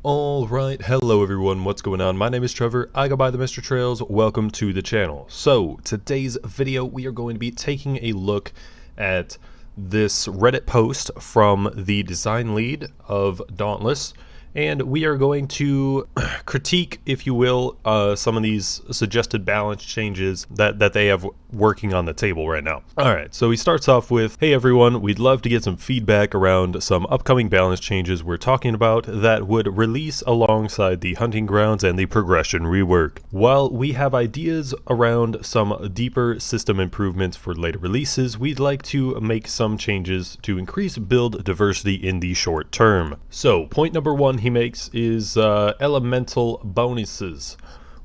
Alright, hello everyone, what's going on? My name is Trevor, I go by the Mr. Trails, welcome to the channel. So, today's video we are going to be taking a look at this Reddit post from the design lead of Dauntless, and we are going to critique, if you will, some of these suggested balance changes that they have working on the table right now. Alright, so he starts off with, hey everyone, we'd love to get some feedback around some upcoming balance changes we're talking about that would release alongside the hunting grounds and the progression rework. While we have ideas around some deeper system improvements for later releases, we'd like to make some changes to increase build diversity in the short term. So, point number one he makes is elemental bonuses.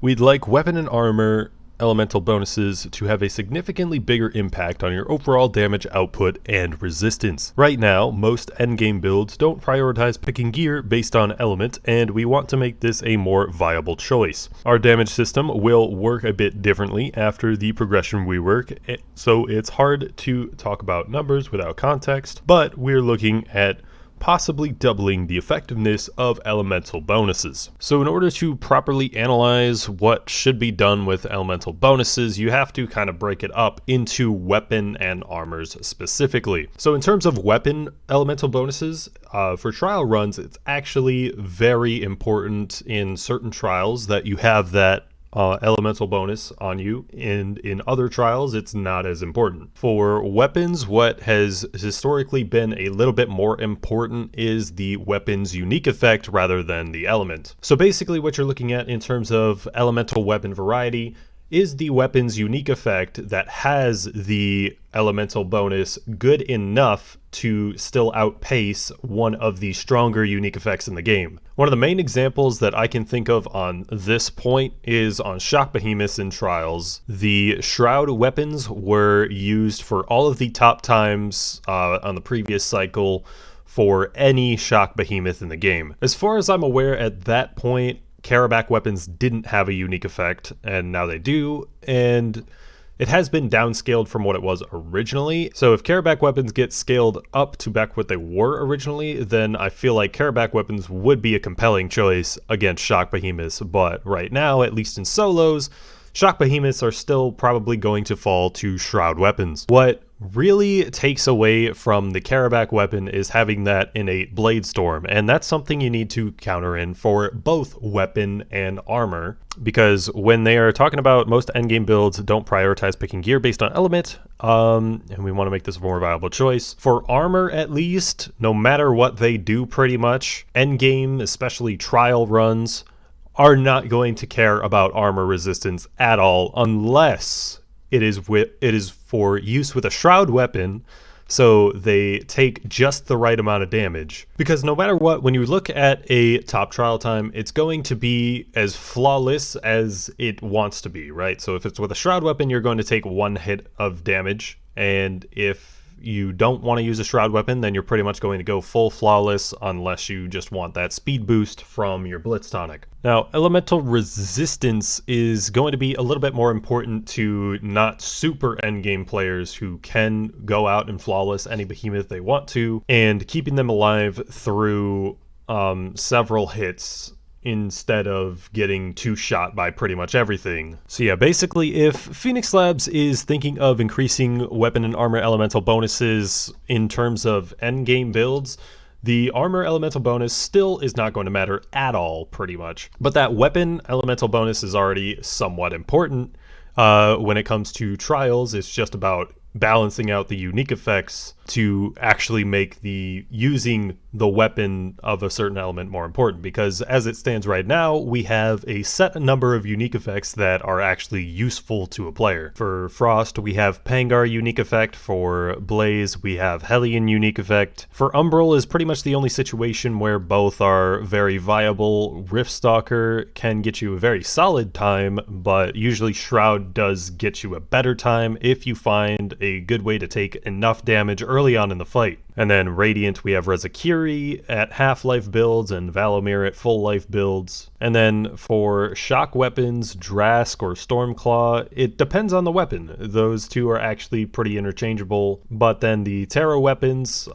We'd like weapon and armor elemental bonuses to have a significantly bigger impact on your overall damage output and resistance. Right now, most endgame builds don't prioritize picking gear based on element, and we want to make this a more viable choice. Our damage system will work a bit differently after the progression rework, so it's hard to talk about numbers without context, but we're looking at possibly doubling the effectiveness of elemental bonuses. So in order to properly analyze what should be done with elemental bonuses, you have to kind of break it up into weapon and armors specifically. So in terms of weapon elemental bonuses, for trial runs, it's actually very important in certain trials that you have that elemental bonus on you, and in other trials it's not as important. For weapons, what has historically been a little bit more important is the weapon's unique effect rather than the element. So basically what you're looking at in terms of elemental weapon variety is the weapon's unique effect that has the elemental bonus good enough to still outpace one of the stronger unique effects in the game. One of the main examples that I can think of on this point is on shock behemoths in trials. The shroud weapons were used for all of the top times on the previous cycle for any shock behemoth in the game. As far as I'm aware, at that point Karabac weapons didn't have a unique effect, and now they do, and it has been downscaled from what it was originally. So if Karabac weapons get scaled up to back what they were originally, then I feel like Karabac weapons would be a compelling choice against shock behemoths, but right now, at least in solos, shock behemoths are still probably going to fall to shroud weapons. What really takes away from the Karabac weapon is having that innate blade storm, and that's something you need to counter in for both weapon and armor, because when they are talking about most endgame builds don't prioritize picking gear based on element, and we want to make this a more viable choice. For armor, at least, no matter what they do pretty much, endgame, especially trial runs, are not going to care about armor resistance at all unless it is for use with a shroud weapon, so they take just the right amount of damage. Because no matter what, when you look at a top trial time, it's going to be as flawless as it wants to be, right? So if it's with a shroud weapon, you're going to take one hit of damage, and if you don't want to use a shroud weapon, then you're pretty much going to go full flawless unless you just want that speed boost from your blitz tonic. Now, elemental resistance is going to be a little bit more important to not super endgame players who can go out and flawless any behemoth they want to, and keeping them alive through several hits instead of getting two-shot by pretty much everything. So yeah, basically if Phoenix Labs is thinking of increasing weapon and armor elemental bonuses in terms of endgame builds, the armor elemental bonus still is not going to matter at all, pretty much. But that weapon elemental bonus is already somewhat important. When it comes to trials, it's just about balancing out the unique effects to actually make the using the weapon of a certain element more important, because as it stands right now, we have a set number of unique effects that are actually useful to a player. For Frost, we have Pangar unique effect. For Blaze, we have Hellion unique effect. For Umbral is pretty much the only situation where both are very viable. Riftstalker can get you a very solid time, but usually Shroud does get you a better time if you find a good way to take enough damage early on in the fight. And then Radiant, we have Rezakiri at half-life builds and Valomir at full-life builds. And then for shock weapons, Drask or Stormclaw, it depends on the weapon. Those two are actually pretty interchangeable. But then the Terra weapons,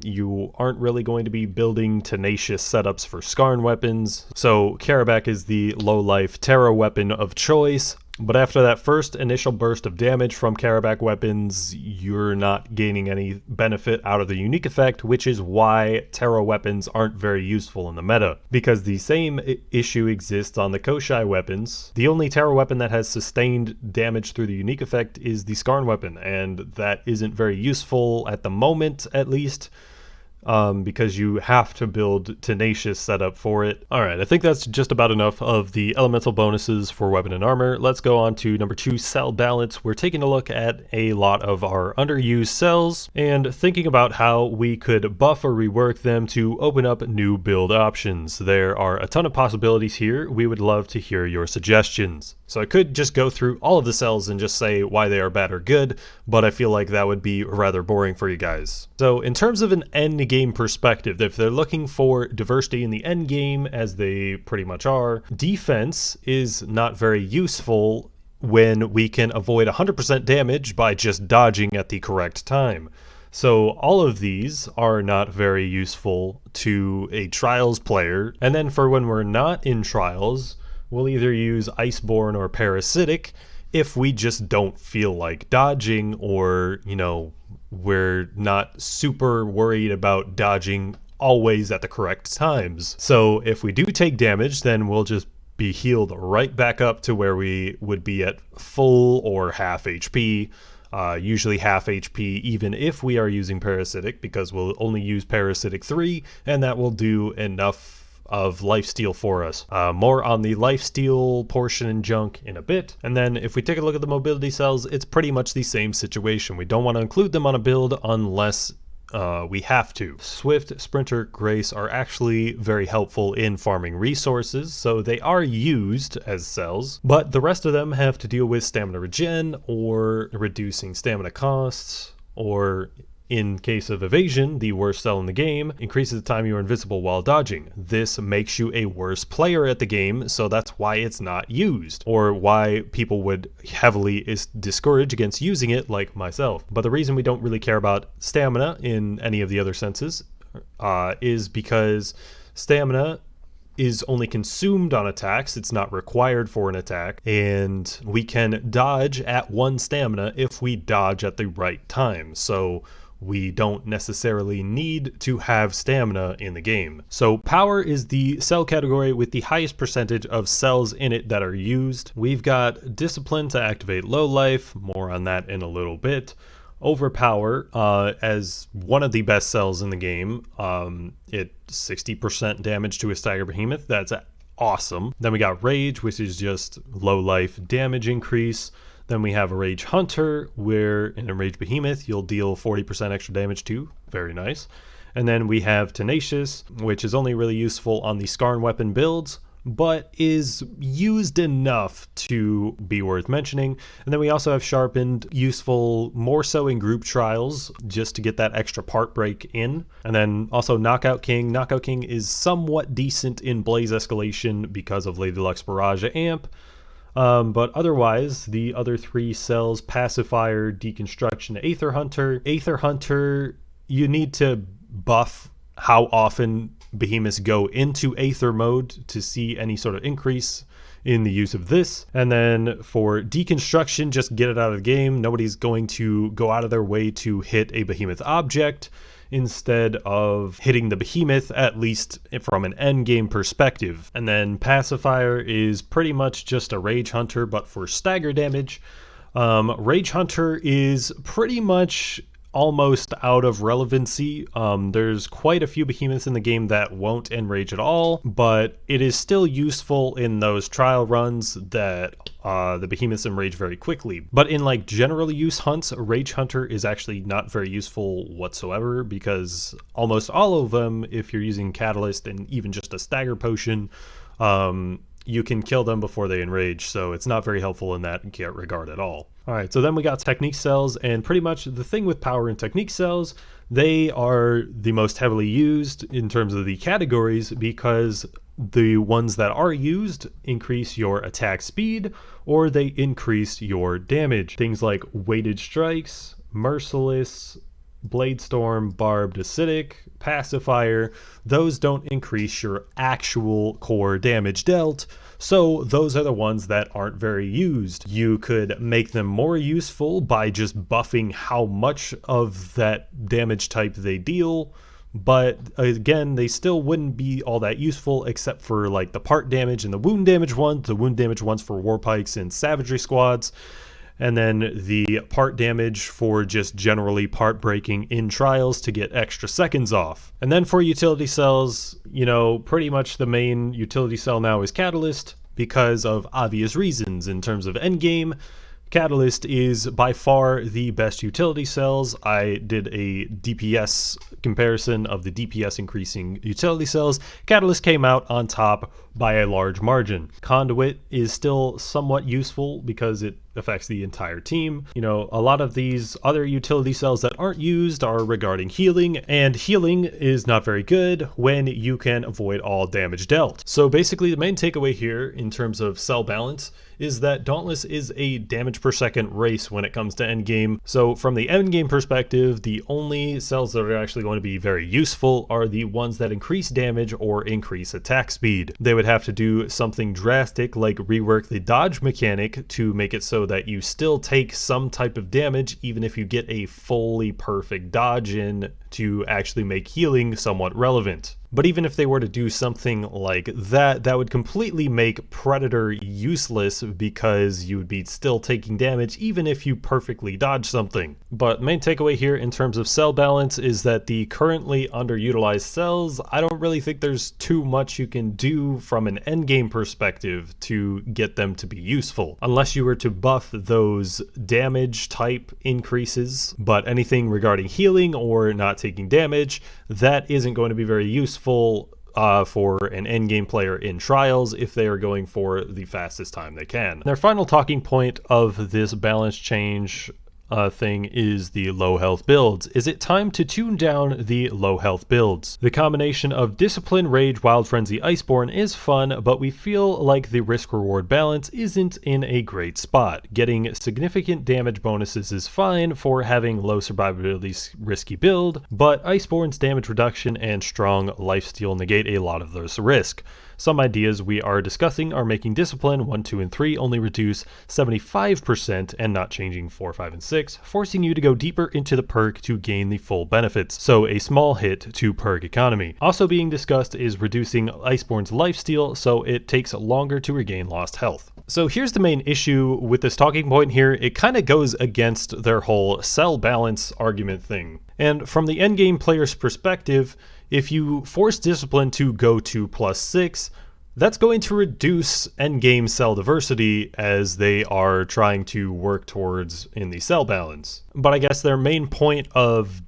you aren't really going to be building tenacious setups for Skarn weapons. So Karabak is the low-life Terra weapon of choice. But after that first initial burst of damage from Karabak weapons, you're not gaining any benefit out of the unique effect, which is why Terra weapons aren't very useful in the meta. Because the same issue exists on the Koshai weapons. The only Terra weapon that has sustained damage through the unique effect is the Skarn weapon, and that isn't very useful at the moment, at least. Because you have to build tenacious setup for it. Alright, I think that's just about enough of the elemental bonuses for weapon and armor. Let's go on to number 2, cell balance. We're taking a look at a lot of our underused cells and thinking about how we could buff or rework them to open up new build options. There are a ton of possibilities here. We would love to hear your suggestions. So I could just go through all of the cells and just say why they are bad or good, but I feel like that would be rather boring for you guys. So in terms of an end game perspective, if they're looking for diversity in the end game, as they pretty much are, defense is not very useful when we can avoid 100% damage by just dodging at the correct time. So all of these are not very useful to a Trials player. And then for when we're not in Trials, we'll either use Iceborne or Parasitic if we just don't feel like dodging, or, you know, we're not super worried about dodging always at the correct times. So if we do take damage, then we'll just be healed right back up to where we would be at full or half HP. Usually half HP, even if we are using Parasitic, because we'll only use Parasitic 3, and that will do enough of lifesteal for us. More on the lifesteal portion and junk in a bit. And then if we take a look at the mobility cells, it's pretty much the same situation. We don't want to include them on a build unless we have to. Swift, Sprinter, Grace are actually very helpful in farming resources, so they are used as cells, but the rest of them have to deal with stamina regen or reducing stamina costs, or in case of evasion, the worst cell in the game, increases the time you are invisible while dodging. This makes you a worse player at the game, so that's why it's not used, or why people would heavily discourage against using it, like myself. But the reason we don't really care about stamina in any of the other senses is because stamina is only consumed on attacks. It's not required for an attack, and we can dodge at 1 stamina if we dodge at the right time. So we don't necessarily need to have stamina in the game. So power is the cell category with the highest percentage of cells in it that are used. We've got discipline to activate low life, more on that in a little bit. Overpower as one of the best cells in the game. It 60% damage to a stagger behemoth. That's awesome. Then we got rage, which is just low life damage increase. Then we have a Rage Hunter, where in a Rage Behemoth, you'll deal 40% extra damage too. Very nice. And then we have Tenacious, which is only really useful on the Skarn weapon builds, but is used enough to be worth mentioning. And then we also have Sharpened, useful more so in group trials, just to get that extra part break in. And then also Knockout King. Knockout King is somewhat decent in Blaze Escalation because of Lady Luck's Barrage Amp. But otherwise, the other 3 cells, Pacifier, Deconstruction, Aether Hunter. Aether Hunter, you need to buff how often behemoths go into Aether mode to see any sort of increase in the use of this. And then for Deconstruction, just get it out of the game. Nobody's going to go out of their way to hit a behemoth object instead of hitting the behemoth, at least from an end game perspective. And then Pacifier is pretty much just a Rage Hunter, but for stagger damage. Rage Hunter is pretty much almost out of relevancy. There's quite a few behemoths in the game that won't enrage at all, but it is still useful in those trial runs that the behemoths enrage very quickly. But in like general use hunts, Rage Hunter is actually not very useful whatsoever, because almost all of them, if you're using Catalyst and even just a stagger potion, you can kill them before they enrage, so it's not very helpful in that regard at all. All right, so then we got technique cells, and pretty much the thing with power and technique cells, they are the most heavily used in terms of the categories because the ones that are used increase your attack speed or they increase your damage. Things like weighted strikes, merciless, blade storm, barbed, acidic, pacifier, those don't increase your actual core damage dealt. So those are the ones that aren't very used. You could make them more useful by just buffing how much of that damage type they deal, but again, they still wouldn't be all that useful except for like the part damage and the wound damage ones for war pikes and savagery squads, and then the part damage for just generally part breaking in trials to get extra seconds off. And then for utility cells, you know, pretty much the main utility cell now is Catalyst because of obvious reasons. In terms of endgame, Catalyst is by far the best utility cells. I did a DPS comparison of the DPS increasing utility cells. Catalyst came out on top by a large margin. Conduit is still somewhat useful because it affects the entire team. You know, a lot of these other utility cells that aren't used are regarding healing, and healing is not very good when you can avoid all damage dealt. So basically the main takeaway here in terms of cell balance is that Dauntless is a damage per second race when it comes to endgame. So from the endgame perspective, the only cells that are actually going to be very useful are the ones that increase damage or increase attack speed. They would have to do something drastic like rework the dodge mechanic to make it so that you still take some type of damage even if you get a fully perfect dodge in to actually make healing somewhat relevant. But even if they were to do something like that, that would completely make Predator useless because you would be still taking damage even if you perfectly dodge something. But main takeaway here in terms of cell balance is that the currently underutilized cells, I don't really think there's too much you can do from an endgame perspective to get them to be useful. Unless you were to buff those damage type increases, but anything regarding healing or not taking damage, that isn't going to be very useful for an endgame player in trials if they are going for the fastest time they can. Their final talking point of this balance change thing is the low health builds. Is it time to tune down the low health builds? The combination of Discipline, Rage, Wild Frenzy, Iceborne is fun, but we feel like the risk reward balance isn't in a great spot. Getting significant damage bonuses is fine for having low survivability risky build, but Iceborne's damage reduction and strong lifesteal negate a lot of this risk. Some ideas we are discussing are making Discipline 1, 2, and 3 only reduce 75% and not changing 4, 5, and 6, forcing you to go deeper into the perk to gain the full benefits, so a small hit to perk economy. Also being discussed is reducing Iceborne's lifesteal so it takes longer to regain lost health. So here's the main issue with this talking point here. It kind of goes against their whole cell balance argument thing. And from the endgame player's perspective, if you force Discipline to go to +6, that's going to reduce endgame cell diversity as they are trying to work towards in the cell balance. But I guess their main point of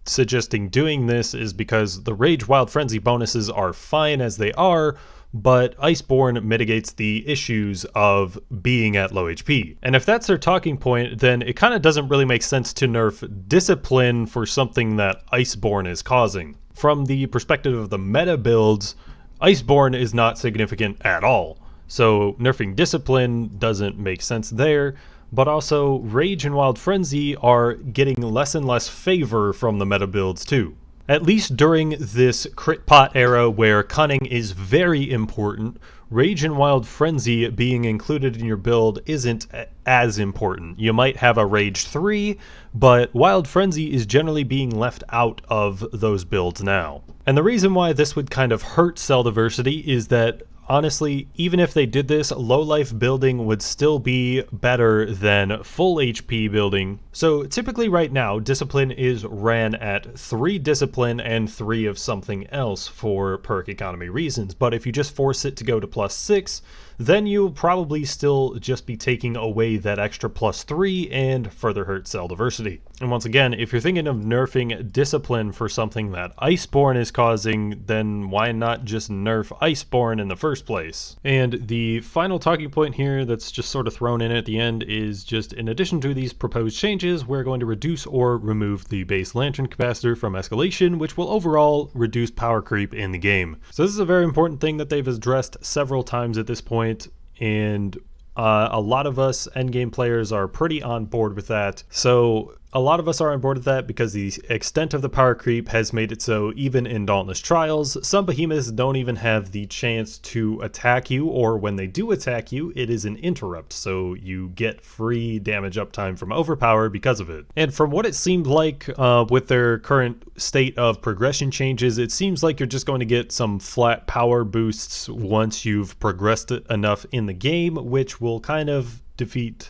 suggesting doing this is because the Rage Wild Frenzy bonuses are fine as they are, but Iceborne mitigates the issues of being at low HP. And if that's their talking point, then it kind of doesn't really make sense to nerf Discipline for something that Iceborne is causing. From the perspective of the meta builds, Iceborne is not significant at all. So nerfing Discipline doesn't make sense there, but also Rage and Wild Frenzy are getting less and less favor from the meta builds too. At least during this crit pot era where cunning is very important, Rage and Wild Frenzy being included in your build isn't as important. You might have a Rage 3, but Wild Frenzy is generally being left out of those builds now. And the reason why this would kind of hurt cell diversity is that honestly, even if they did this, low life building would still be better than full HP building. So typically right now, Discipline is ran at 3 Discipline and 3 of something else for perk economy reasons. But if you just force it to go to +6, then you'll probably still just be taking away that extra +3 and further hurt cell diversity. And once again, if you're thinking of nerfing Discipline for something that Iceborne is causing, then why not just nerf Iceborne in the first first place. And the final talking point here that's just sort of thrown in at the end is just, in addition to these proposed changes, we're going to reduce or remove the base lantern capacitor from escalation, which will overall reduce power creep in the game. So this is a very important thing that they've addressed several times at this point, and a lot of us endgame players are pretty on board with that. So a lot of us are on board with that because the extent of the power creep has made it so even in Dauntless trials, some behemoths don't even have the chance to attack you, or when they do attack you, it is an interrupt, so you get free damage uptime from overpower because of it. And from what it seemed like with their current state of progression changes, it seems like you're just going to get some flat power boosts once you've progressed enough in the game, which will kind of defeat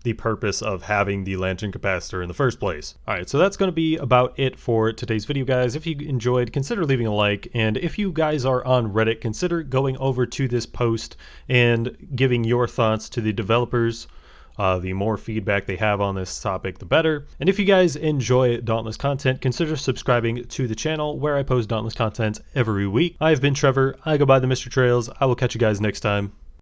the purpose of having the lantern capacitor in the first place. Alright, so that's going to be about it for today's video, guys. If you enjoyed, consider leaving a like, and if you guys are on Reddit, consider going over to this post and giving your thoughts to the developers. The more feedback they have on this topic, the better. And if you guys enjoy Dauntless content, consider subscribing to the channel where I post Dauntless content every week. I've been Trevor. I go by the Mr. Trails. I will catch you guys next time.